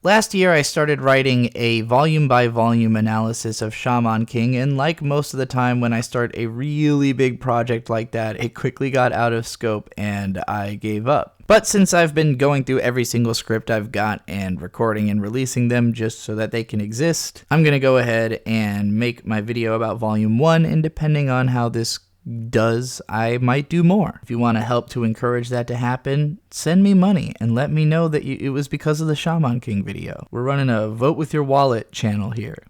Last year, I started writing a volume-by-volume analysis of Shaman King, and like most of the time when I start a really big project like that, it quickly got out of scope and I gave up. But since I've been going through every single script I've got and recording and releasing them just so that they can exist, I'm going to go ahead and make my video about Volume 1, and depending on how this does, I might do more. If you want to help to encourage that to happen, send me money and let me know that it was because of the Shaman King video. We're running a Vote With Your Wallet channel here.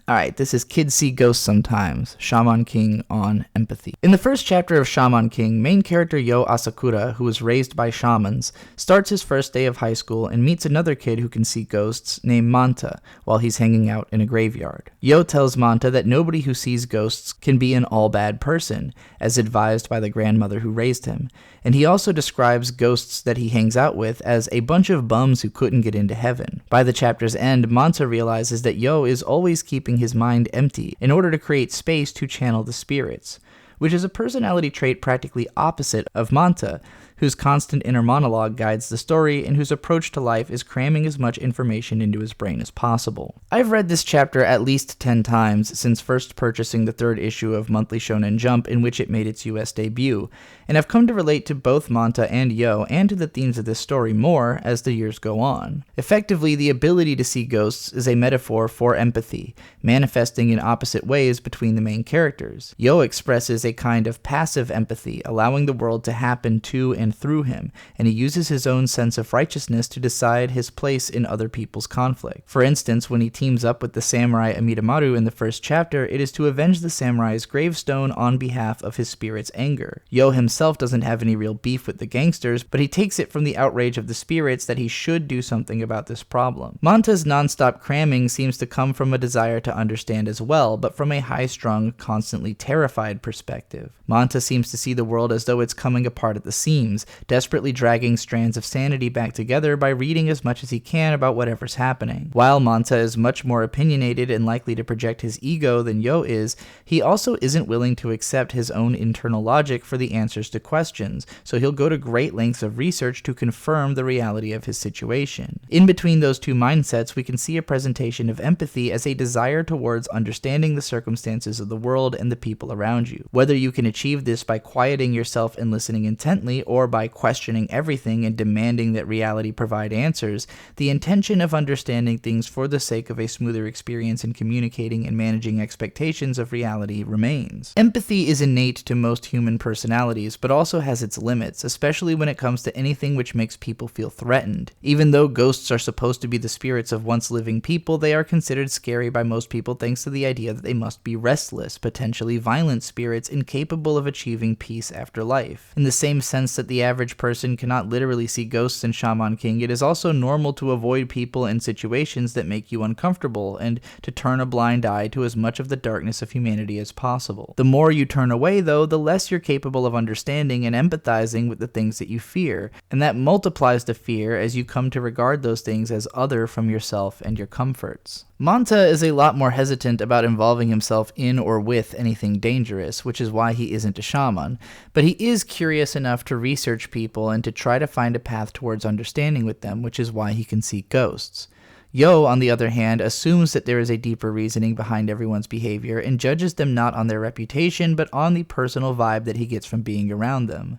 Alright, this is Kids See Ghosts Sometimes, Shaman King on Empathy. In the first chapter of Shaman King, main character Yo Asakura, who was raised by shamans, starts his first day of high school and meets another kid who can see ghosts named Manta while he's hanging out in a graveyard. Yo tells Manta that nobody who sees ghosts can be an all-bad person, as advised by the grandmother who raised him, and he also describes ghosts that he hangs out with as a bunch of bums who couldn't get into heaven. By the chapter's end, Manta realizes that Yo is always keeping his mind empty in order to create space to channel the spirits, which is a personality trait practically opposite of Manta, whose constant inner monologue guides the story and whose approach to life is cramming as much information into his brain as possible. I've read this chapter at least 10 times since first purchasing the 3rd issue of Monthly Shonen Jump, in which it made its US debut, and I've come to relate to both Manta and Yo and to the themes of this story more as the years go on. Effectively, the ability to see ghosts is a metaphor for empathy, manifesting in opposite ways between the main characters. Yo expresses a kind of passive empathy, allowing the world to happen to and through him, and he uses his own sense of righteousness to decide his place in other people's conflict. For instance, when he teams up with the samurai Amidamaru in the first chapter, it is to avenge the samurai's gravestone on behalf of his spirit's anger. Yo himself doesn't have any real beef with the gangsters, but he takes it from the outrage of the spirits that he should do something about this problem. Manta's non-stop cramming seems to come from a desire to understand as well, but from a high-strung, constantly terrified perspective. Manta seems to see the world as though it's coming apart at the seams, desperately dragging strands of sanity back together by reading as much as he can about whatever's happening. While Manta is much more opinionated and likely to project his ego than Yo is, he also isn't willing to accept his own internal logic for the answers to questions, so he'll go to great lengths of research to confirm the reality of his situation. In between those two mindsets, we can see a presentation of empathy as a desire towards understanding the circumstances of the world and the people around you. Whether you can achieve this by quieting yourself and listening intently, or by questioning everything and demanding that reality provide answers, the intention of understanding things for the sake of a smoother experience in communicating and managing expectations of reality remains. Empathy is innate to most human personalities, but also has its limits, especially when it comes to anything which makes people feel threatened. Even though ghosts are supposed to be the spirits of once living people, they are considered scary by most people thanks to the idea that they must be restless, potentially violent spirits incapable of achieving peace after life. In the same sense that the average person cannot literally see ghosts in Shaman King, it is also normal to avoid people and situations that make you uncomfortable, and to turn a blind eye to as much of the darkness of humanity as possible. The more you turn away, though, the less you're capable of understanding and empathizing with the things that you fear, and that multiplies the fear as you come to regard those things as other from yourself and your comforts. Manta is a lot more hesitant about involving himself in or with anything dangerous, which is why he isn't a shaman, but he is curious enough to research people and to try to find a path towards understanding with them, which is why he can see ghosts. Yo, on the other hand, assumes that there is a deeper reasoning behind everyone's behavior and judges them not on their reputation, but on the personal vibe that he gets from being around them.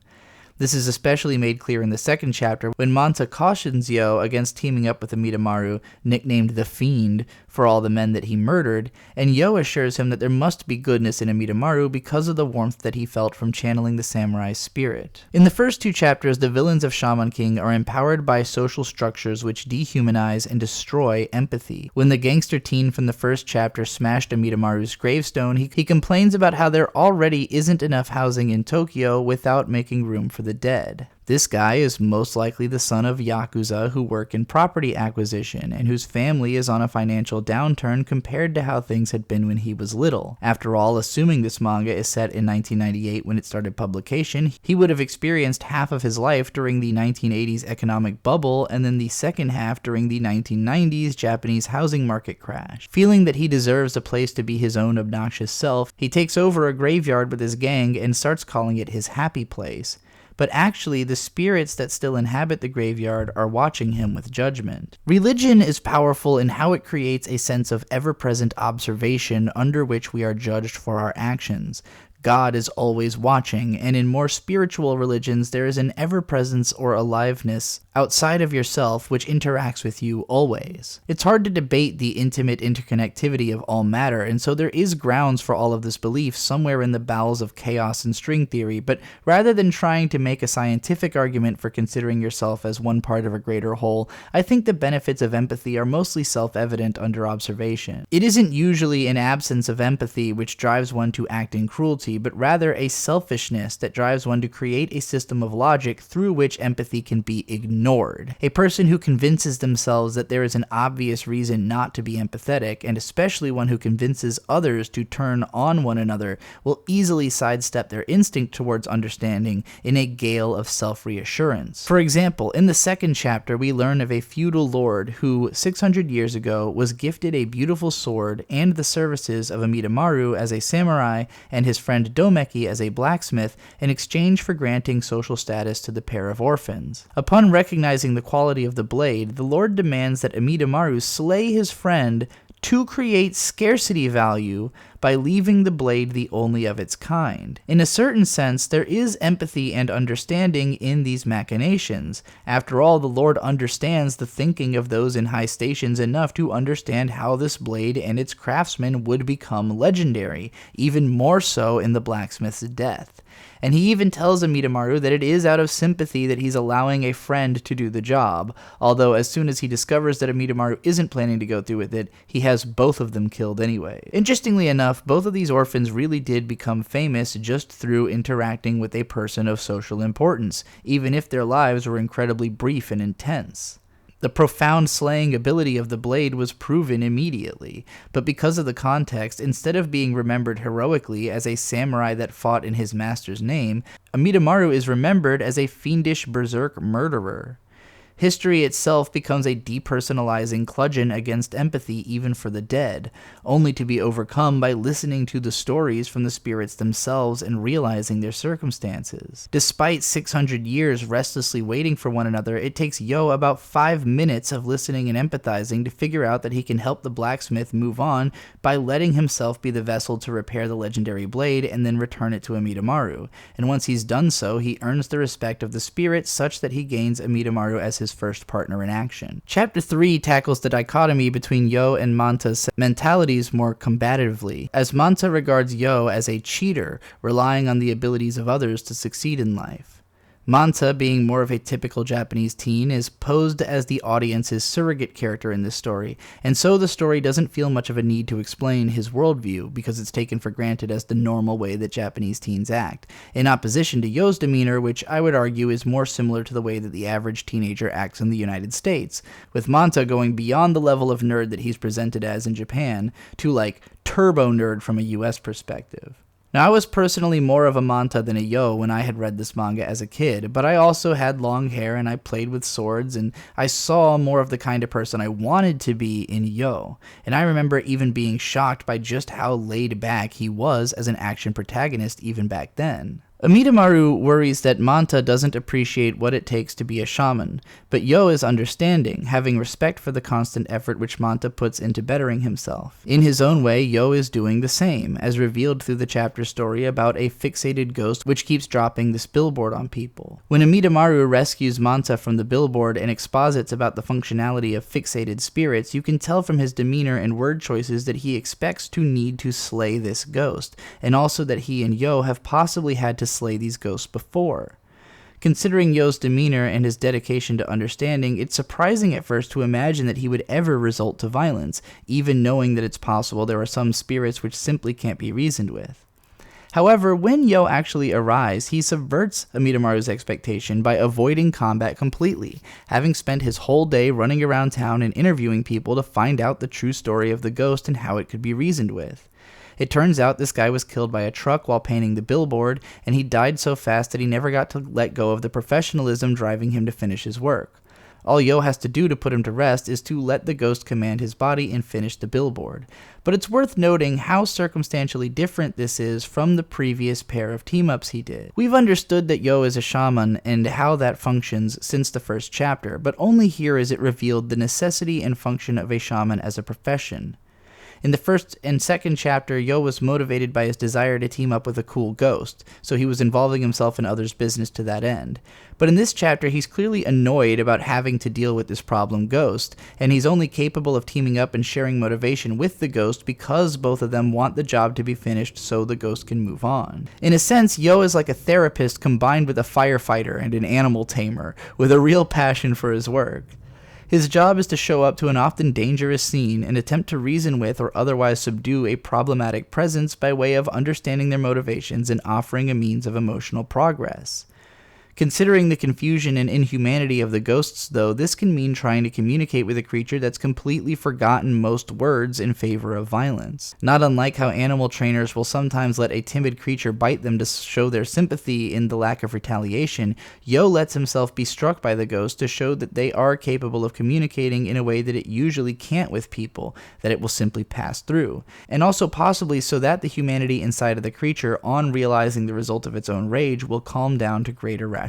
This is especially made clear in the second chapter when Manta cautions Yo against teaming up with Amidamaru, nicknamed the Fiend, for all the men that he murdered, and Yo assures him that there must be goodness in Amidamaru because of the warmth that he felt from channeling the samurai's spirit. In the first 2 chapters, the villains of Shaman King are empowered by social structures which dehumanize and destroy empathy. When the gangster teen from the first chapter smashed Amidamaru's gravestone, he complains about how there already isn't enough housing in Tokyo without making room for the dead. This guy is most likely the son of Yakuza who work in property acquisition and whose family is on a financial downturn compared to how things had been when he was little. After all, assuming this manga is set in 1998 when it started publication, he would have experienced half of his life during the 1980s economic bubble and then the second half during the 1990s Japanese housing market crash. Feeling that he deserves a place to be his own obnoxious self, he takes over a graveyard with his gang and starts calling it his happy place. but actually the spirits that still inhabit the graveyard are watching him with judgment. Religion is powerful in how it creates a sense of ever-present observation under which we are judged for our actions. God is always watching, and in more spiritual religions there is an ever-presence or aliveness outside of yourself which interacts with you always. It's hard to debate the intimate interconnectivity of all matter, and so there is grounds for all of this belief somewhere in the bowels of chaos and string theory, but rather than trying to make a scientific argument for considering yourself as one part of a greater whole, I think the benefits of empathy are mostly self-evident under observation. It isn't usually an absence of empathy which drives one to act in cruelty, but rather a selfishness that drives one to create a system of logic through which empathy can be ignored. A person who convinces themselves that there is an obvious reason not to be empathetic, and especially one who convinces others to turn on one another, will easily sidestep their instinct towards understanding in a gale of self-reassurance. For example, in the second chapter we learn of a feudal lord who, 600 years ago, was gifted a beautiful sword and the services of Amidamaru as a samurai and his friend Domeki as a blacksmith in exchange for granting social status to the pair of orphans. Upon recognizing the quality of the blade, the lord demands that Amidamaru slay his friend to create scarcity value by leaving the blade the only of its kind. In a certain sense, there is empathy and understanding in these machinations. After all, the Lord understands the thinking of those in high stations enough to understand how this blade and its craftsman would become legendary, even more so in the blacksmith's death. And he even tells Amidamaru that it is out of sympathy that he's allowing a friend to do the job, although as soon as he discovers that Amidamaru isn't planning to go through with it, he has both of them killed anyway. Interestingly enough, both of these orphans really did become famous just through interacting with a person of social importance, even if their lives were incredibly brief and intense. The profound slaying ability of the blade was proven immediately, but because of the context, instead of being remembered heroically as a samurai that fought in his master's name, Amidamaru is remembered as a fiendish berserk murderer. History itself becomes a depersonalizing bludgeon against empathy even for the dead, only to be overcome by listening to the stories from the spirits themselves and realizing their circumstances. Despite 600 years restlessly waiting for one another, it takes Yo about 5 minutes of listening and empathizing to figure out that he can help the blacksmith move on by letting himself be the vessel to repair the legendary blade and then return it to Amidamaru. And once he's done so, he earns the respect of the spirits such that he gains Amidamaru as his first partner in action. Chapter 3 tackles the dichotomy between Yo and Manta's mentalities more combatively, as Manta regards Yo as a cheater, relying on the abilities of others to succeed in life. Manta, being more of a typical Japanese teen, is posed as the audience's surrogate character in this story, and so the story doesn't feel much of a need to explain his worldview because it's taken for granted as the normal way that Japanese teens act, in opposition to Yo's demeanor, which I would argue is more similar to the way that the average teenager acts in the United States, with Manta going beyond the level of nerd that he's presented as in Japan to like turbo nerd from a US perspective. Now, I was personally more of a Manta than a Yo when I had read this manga as a kid, but I also had long hair and I played with swords, and I saw more of the kind of person I wanted to be in Yo, and I remember even being shocked by just how laid back he was as an action protagonist even back then. Amidamaru worries that Manta doesn't appreciate what it takes to be a shaman, but Yo is understanding, having respect for the constant effort which Manta puts into bettering himself. In his own way, Yo is doing the same, as revealed through the chapter story about a fixated ghost which keeps dropping this billboard on people. When Amidamaru rescues Manta from the billboard and exposits about the functionality of fixated spirits, you can tell from his demeanor and word choices that he expects to need to slay this ghost, and also that he and Yo have possibly had to slay these ghosts before. Considering Yo's demeanor and his dedication to understanding, it's surprising at first to imagine that he would ever resort to violence, even knowing that it's possible there are some spirits which simply can't be reasoned with. However, when Yo actually arrives, he subverts Amidamaru's expectation by avoiding combat completely, having spent his whole day running around town and interviewing people to find out the true story of the ghost and how it could be reasoned with. It turns out this guy was killed by a truck while painting the billboard, and he died so fast that he never got to let go of the professionalism driving him to finish his work. All Yo has to do to put him to rest is to let the ghost command his body and finish the billboard. But it's worth noting how circumstantially different this is from the previous pair of team-ups he did. We've understood that Yo is a shaman and how that functions since the first chapter, but only here is it revealed the necessity and function of a shaman as a profession. In the first and second chapter, Yo was motivated by his desire to team up with a cool ghost, so he was involving himself in others' business to that end. But in this chapter, he's clearly annoyed about having to deal with this problem ghost, and he's only capable of teaming up and sharing motivation with the ghost because both of them want the job to be finished so the ghost can move on. In a sense, Yo is like a therapist combined with a firefighter and an animal tamer, with a real passion for his work. His job is to show up to an often dangerous scene and attempt to reason with or otherwise subdue a problematic presence by way of understanding their motivations and offering a means of emotional progress. Considering the confusion and inhumanity of the ghosts, though, this can mean trying to communicate with a creature that's completely forgotten most words in favor of violence. Not unlike how animal trainers will sometimes let a timid creature bite them to show their sympathy in the lack of retaliation, Yo lets himself be struck by the ghost to show that they are capable of communicating in a way that it usually can't with people, that it will simply pass through, and also possibly so that the humanity inside of the creature, on realizing the result of its own rage, will calm down to greater rationality.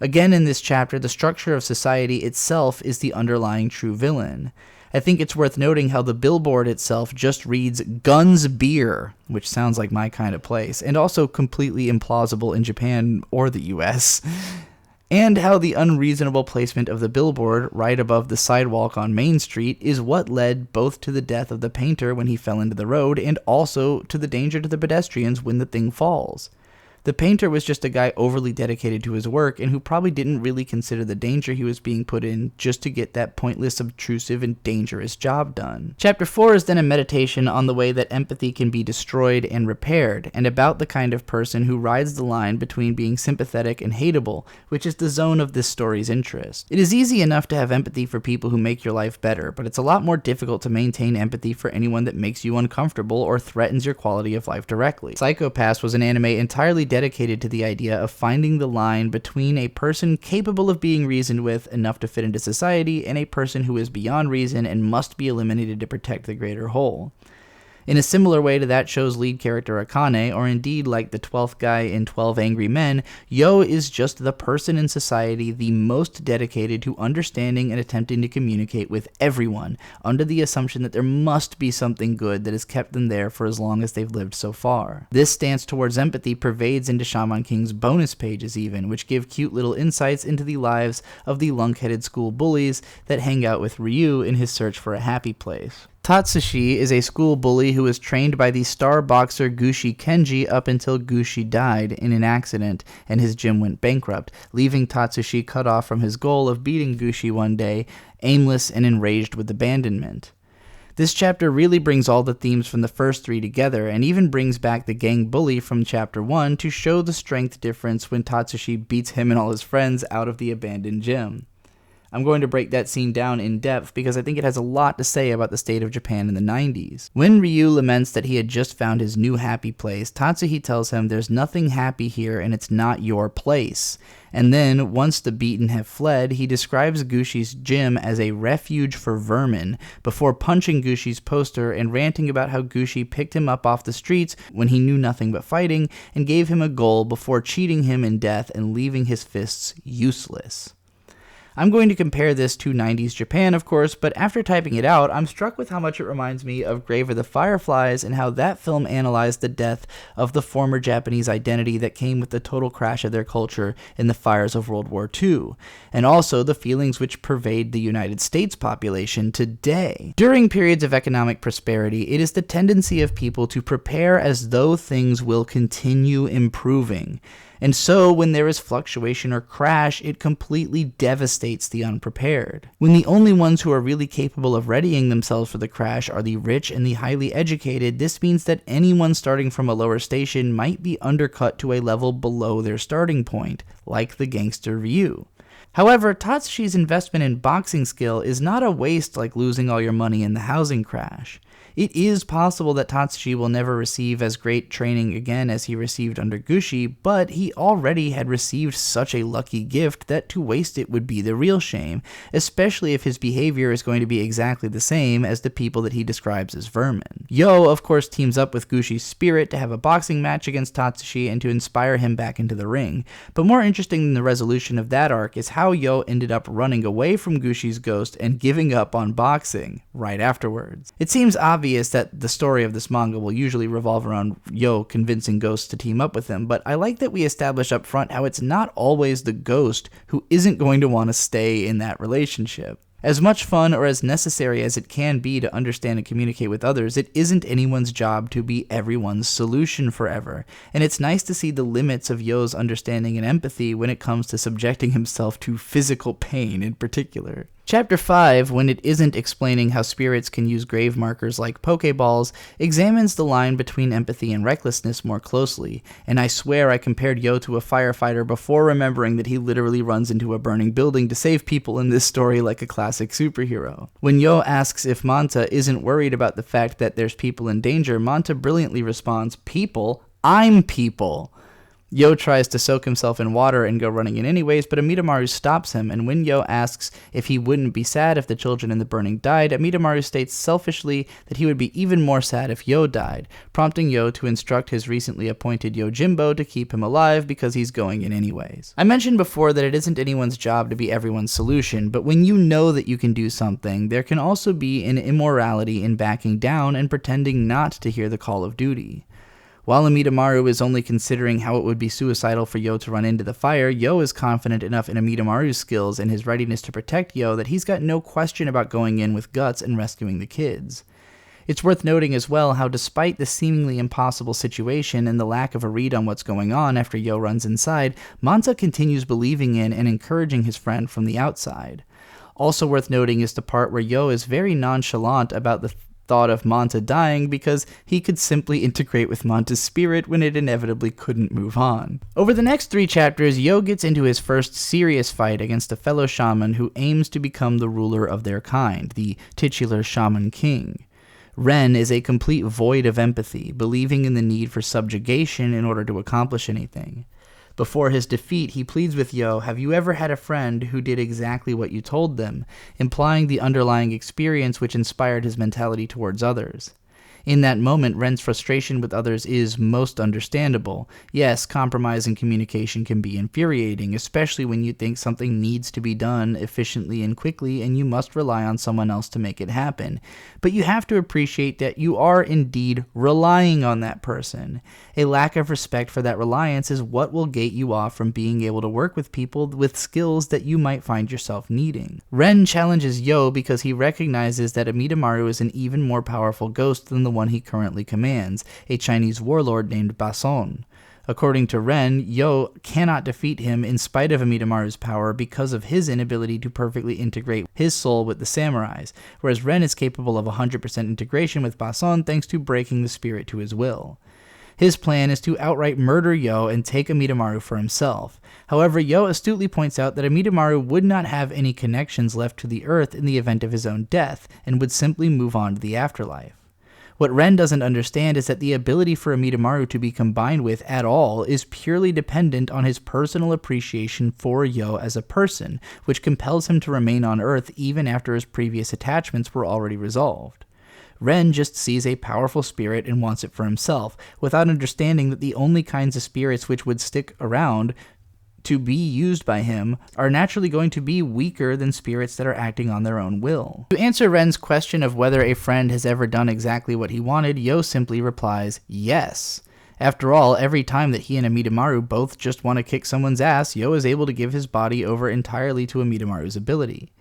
Again, in this chapter, the structure of society itself is the underlying true villain. I think it's worth noting how the billboard itself just reads "Guns Beer," which sounds like my kind of place, and also completely implausible in Japan or the US. And how the unreasonable placement of the billboard right above the sidewalk on Main Street is what led both to the death of the painter when he fell into the road and also to the danger to the pedestrians when the thing falls. The painter was just a guy overly dedicated to his work and who probably didn't really consider the danger he was being put in just to get that pointless, obtrusive, and dangerous job done. Chapter 4 is then a meditation on the way that empathy can be destroyed and repaired, and about the kind of person who rides the line between being sympathetic and hateable, which is the zone of this story's interest. It is easy enough to have empathy for people who make your life better, but it's a lot more difficult to maintain empathy for anyone that makes you uncomfortable or threatens your quality of life directly. Psycho-Pass was an anime entirely dedicated to the idea of finding the line between a person capable of being reasoned with enough to fit into society and a person who is beyond reason and must be eliminated to protect the greater whole. In a similar way to that show's lead character Akane, or indeed like the 12th guy in 12 Angry Men, Yo is just the person in society the most dedicated to understanding and attempting to communicate with everyone, under the assumption that there must be something good that has kept them there for as long as they've lived so far. This stance towards empathy pervades into Shaman King's bonus pages even, which give cute little insights into the lives of the lunk-headed school bullies that hang out with Ryu in his search for a happy place. Tatsushi is a school bully who was trained by the star boxer Gushi Kenji up until Gushi died in an accident and his gym went bankrupt, leaving Tatsushi cut off from his goal of beating Gushi one day, aimless and enraged with abandonment. This chapter really brings all the themes from the first three together, and even brings back the gang bully from chapter 1 to show the strength difference when Tatsushi beats him and all his friends out of the abandoned gym. I'm going to break that scene down in depth because I think it has a lot to say about the state of Japan in the 90s. When Ryu laments that he had just found his new happy place, Tatsuhi tells him there's nothing happy here and it's not your place. And then, once the beaten have fled, he describes Gushi's gym as a refuge for vermin, before punching Gushi's poster and ranting about how Gushi picked him up off the streets when he knew nothing but fighting and gave him a goal before cheating him in death and leaving his fists useless. I'm going to compare this to 90s Japan, of course, but after typing it out, I'm struck with how much it reminds me of Grave of the Fireflies and how that film analyzed the death of the former Japanese identity that came with the total crash of their culture in the fires of World War II, and also the feelings which pervade the United States population today. During periods of economic prosperity, it is the tendency of people to prepare as though things will continue improving. And so, when there is fluctuation or crash, it completely devastates the unprepared. When the only ones who are really capable of readying themselves for the crash are the rich and the highly educated, this means that anyone starting from a lower station might be undercut to a level below their starting point, like the gangster Ryu. However, Tatsushi's investment in boxing skill is not a waste like losing all your money in the housing crash. It is possible that Tatsushi will never receive as great training again as he received under Gushi, but he already had received such a lucky gift that to waste it would be the real shame, especially if his behavior is going to be exactly the same as the people that he describes as vermin. Yo, of course, teams up with Gushi's spirit to have a boxing match against Tatsushi and to inspire him back into the ring, but more interesting than the resolution of that arc is how Yo ended up running away from Gushi's ghost and giving up on boxing right afterwards. It seems obvious that the story of this manga will usually revolve around Yo convincing ghosts to team up with him, but I like that we establish up front how it's not always the ghost who isn't going to want to stay in that relationship. As much fun or as necessary as it can be to understand and communicate with others, it isn't anyone's job to be everyone's solution forever, and it's nice to see the limits of Yo's understanding and empathy when it comes to subjecting himself to physical pain in particular. Chapter 5, when it isn't explaining how spirits can use grave markers like Pokeballs, examines the line between empathy and recklessness more closely, and I swear I compared Yo to a firefighter before remembering that he literally runs into a burning building to save people in this story like a classic superhero. When Yo asks if Manta isn't worried about the fact that there's people in danger, Manta brilliantly responds, "People? I'm people!" Yo tries to soak himself in water and go running in anyways, but Amidamaru stops him, and when Yo asks if he wouldn't be sad if the children in the burning died, Amidamaru states selfishly that he would be even more sad if Yo died, prompting Yo to instruct his recently appointed Yojimbo to keep him alive because he's going in anyways. I mentioned before that it isn't anyone's job to be everyone's solution, but when you know that you can do something, there can also be an immorality in backing down and pretending not to hear the call of duty. While Amidamaru is only considering how it would be suicidal for Yo to run into the fire, Yo is confident enough in Amidamaru's skills and his readiness to protect Yo that he's got no question about going in with guts and rescuing the kids. It's worth noting as well how despite the seemingly impossible situation and the lack of a read on what's going on after Yo runs inside, Manta continues believing in and encouraging his friend from the outside. Also worth noting is the part where Yo is very nonchalant about the thought of Manta dying because he could simply integrate with Manta's spirit when it inevitably couldn't move on. Over the next 3 chapters, Yo gets into his first serious fight against a fellow shaman who aims to become the ruler of their kind, the titular Shaman King. Ren is a complete void of empathy, believing in the need for subjugation in order to accomplish anything. Before his defeat, he pleads with Yo, "Have you ever had a friend who did exactly what you told them?" implying the underlying experience which inspired his mentality towards others. In that moment, Ren's frustration with others is most understandable. Yes, compromise and communication can be infuriating, especially when you think something needs to be done efficiently and quickly and you must rely on someone else to make it happen. But you have to appreciate that you are indeed relying on that person. A lack of respect for that reliance is what will gate you off from being able to work with people with skills that you might find yourself needing. Ren challenges Yo because he recognizes that Amidamaru is an even more powerful ghost than the one he currently commands, a Chinese warlord named Bason. According to Ren, Yo cannot defeat him in spite of Amidamaru's power because of his inability to perfectly integrate his soul with the samurai's, whereas Ren is capable of 100% integration with Bason thanks to breaking the spirit to his will. His plan is to outright murder Yo and take Amidamaru for himself. However, Yo astutely points out that Amidamaru would not have any connections left to the earth in the event of his own death, and would simply move on to the afterlife. What Ren doesn't understand is that the ability for Amidamaru to be combined with at all is purely dependent on his personal appreciation for Yo as a person, which compels him to remain on Earth even after his previous attachments were already resolved. Ren just sees a powerful spirit and wants it for himself, without understanding that the only kinds of spirits which would stick around to be used by him are naturally going to be weaker than spirits that are acting on their own will. To answer Ren's question of whether a friend has ever done exactly what he wanted, Yo simply replies, yes. After all, every time that he and Amidamaru both just want to kick someone's ass, Yo is able to give his body over entirely to Amidamaru's ability.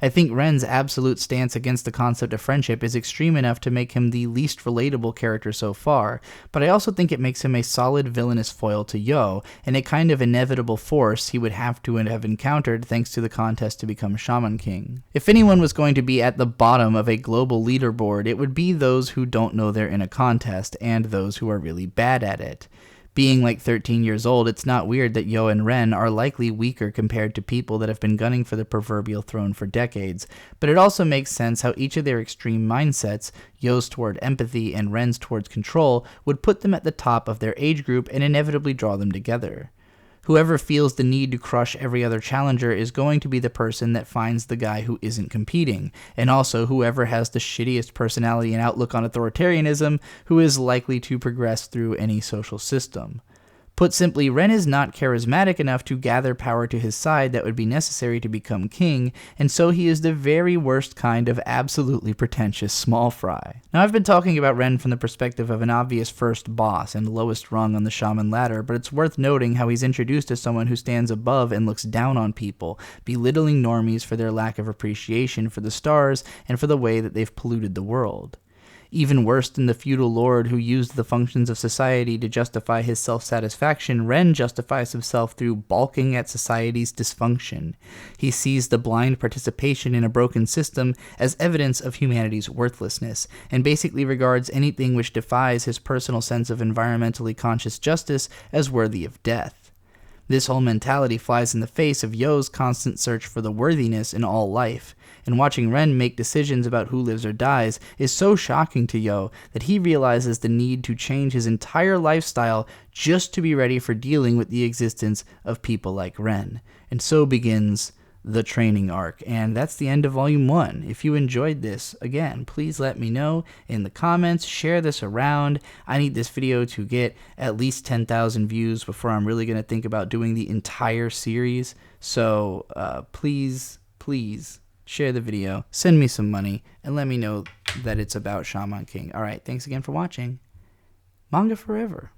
I think Ren's absolute stance against the concept of friendship is extreme enough to make him the least relatable character so far, but I also think it makes him a solid villainous foil to Yo, and a kind of inevitable force he would have to have encountered thanks to the contest to become Shaman King. If anyone was going to be at the bottom of a global leaderboard, it would be those who don't know they're in a contest, and those who are really bad at it. Being like 13 years old, it's not weird that Yo and Ren are likely weaker compared to people that have been gunning for the proverbial throne for decades, but it also makes sense how each of their extreme mindsets, Yo's toward empathy and Ren's towards control, would put them at the top of their age group and inevitably draw them together. Whoever feels the need to crush every other challenger is going to be the person that finds the guy who isn't competing, and also whoever has the shittiest personality and outlook on authoritarianism who is likely to progress through any social system. Put simply, Ren is not charismatic enough to gather power to his side that would be necessary to become king, and so he is the very worst kind of absolutely pretentious small fry. Now, I've been talking about Ren from the perspective of an obvious first boss and lowest rung on the shaman ladder, but it's worth noting how he's introduced as someone who stands above and looks down on people, belittling normies for their lack of appreciation for the stars and for the way that they've polluted the world. Even worse than the feudal lord who used the functions of society to justify his self-satisfaction, Ren justifies himself through balking at society's dysfunction. He sees the blind participation in a broken system as evidence of humanity's worthlessness, and basically regards anything which defies his personal sense of environmentally conscious justice as worthy of death. This whole mentality flies in the face of Yo's constant search for the worthiness in all life, and watching Ren make decisions about who lives or dies is so shocking to Yo that he realizes the need to change his entire lifestyle just to be ready for dealing with the existence of people like Ren. And so begins the training arc, and that's the end of Volume 1. If you enjoyed this, again, please let me know in the comments, share this around. I need this video to get at least 10,000 views before I'm really going to think about doing the entire series, so please share the video, send me some money, and let me know that it's about Shaman King. Alright, thanks again for watching. Manga forever.